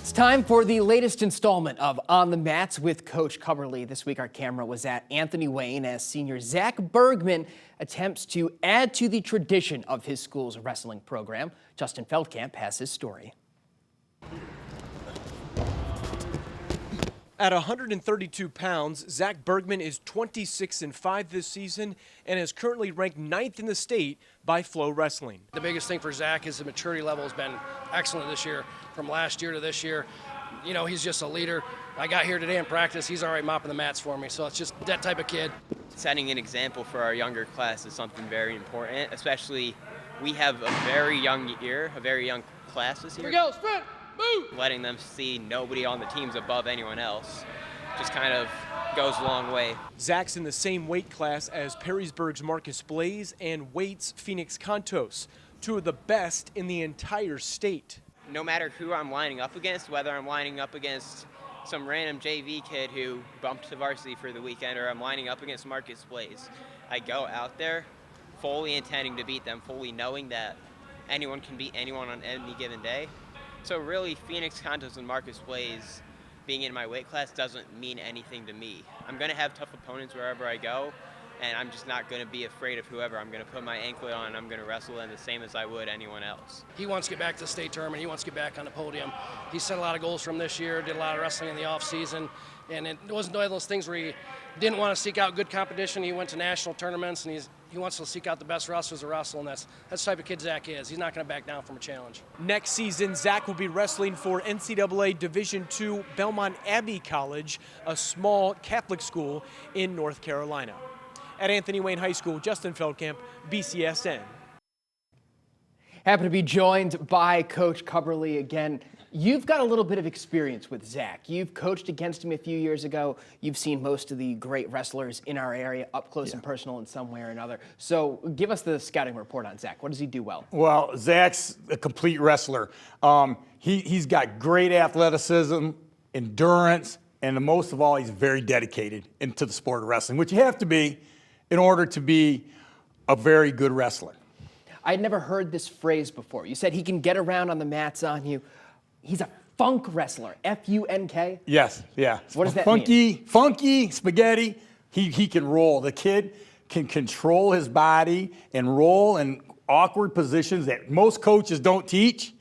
It's time for the latest installment of On the Mats with Coach Cubberly. This week our camera was at Anthony Wayne as senior Zach Bergman attempts to add to the tradition of his school's wrestling program. Justin Feldkamp has his story. At 132 pounds, Zach Bergman is 26-5 this season and is currently ranked 9th in the state by Flow Wrestling. The biggest thing for Zach is the maturity level has been excellent this year, from last year to this year. You know, he's just a leader. I got here today in practice, he's already mopping the mats for me, so it's just that type of kid. Setting an example for our younger class is something very important, especially we have a very young year, a very young class this year. Here we go, sprint! Move. Letting them see nobody on the team's above anyone else just kind of goes a long way. Zach's in the same weight class as Perrysburg's Marcus Blaze and Waite's Phoenix Contos, two of the best in the entire state. No matter who I'm lining up against, whether I'm lining up against some random JV kid who bumped to varsity for the weekend or I'm lining up against Marcus Blaze, I go out there fully intending to beat them, fully knowing that anyone can beat anyone on any given day. So really, Phoenix Contos and Marcus Blaze being in my weight class doesn't mean anything to me. I'm going to have tough opponents wherever I go, and I'm just not going to be afraid of whoever. I'm going to put my anklet on and I'm going to wrestle them the same as I would anyone else. He wants to get back to the state tournament. He wants to get back on the podium. He set a lot of goals from this year, did a lot of wrestling in the off season, and it wasn't one of those things where he didn't want to seek out good competition. He went to national tournaments, and he wants to seek out the best wrestlers to wrestle, and that's the type of kid Zach is. He's not going to back down from a challenge. Next season, Zach will be wrestling for NCAA Division II Belmont Abbey College, a small Catholic school in North Carolina. At Anthony Wayne High School, Justin Feldkamp, BCSN. Happy to be joined by Coach Cubberly again. You've got a little bit of experience with Zach. You've coached against him a few years ago. You've seen most of the great wrestlers in our area up close and personal in some way or another. So give us the scouting report on Zach. What does he do well? Well, Zach's a complete wrestler. He's got great athleticism, endurance, and most of all, he's very dedicated into the sport of wrestling, which you have to be in order to be a very good wrestler. I'd never heard this phrase before. You said he can get around on the mats on you. He's a funk wrestler, F-U-N-K? Yes, yeah. What does that mean? Funky, spaghetti. He can roll. The kid can control his body and roll in awkward positions that most coaches don't teach,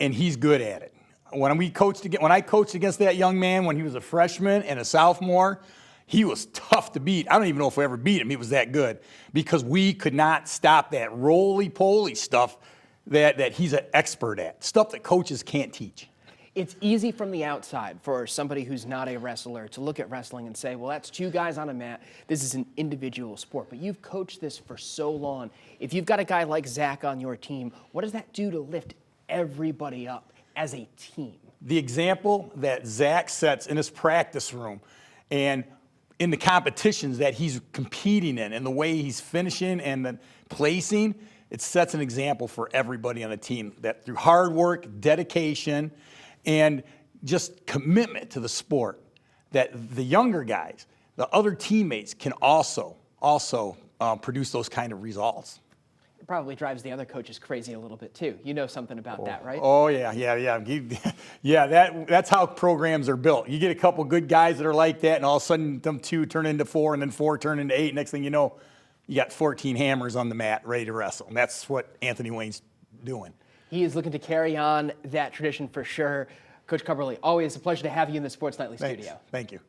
and he's good at it. When I coached against that young man when he was a freshman and a sophomore, he was tough to beat. I don't even know if we ever beat him. He was that good because we could not stop that roly-poly stuff that he's an expert at, stuff that coaches can't teach. It's easy from the outside for somebody who's not a wrestler to look at wrestling and say, well, that's two guys on a mat. This is an individual sport. But you've coached this for so long. If you've got a guy like Zach on your team, what does that do to lift everybody up as a team? The example that Zach sets in his practice room and in the competitions that he's competing in and the way he's finishing and then placing, it sets an example for everybody on the team that through hard work, dedication, and just commitment to the sport, that the younger guys, the other teammates can also produce those kind of results. It probably drives the other coaches crazy a little bit too. You know something about that, right? Oh yeah. That's how programs are built. You get a couple good guys that are like that, and all of a sudden them two turn into four, and then four turn into eight. Next thing you know, you got 14 hammers on the mat ready to wrestle. And that's what Anthony Wayne's doing. He is looking to carry on that tradition for sure. Coach Cubberly, always a pleasure to have you in the Sports Nightly studio. Thank you.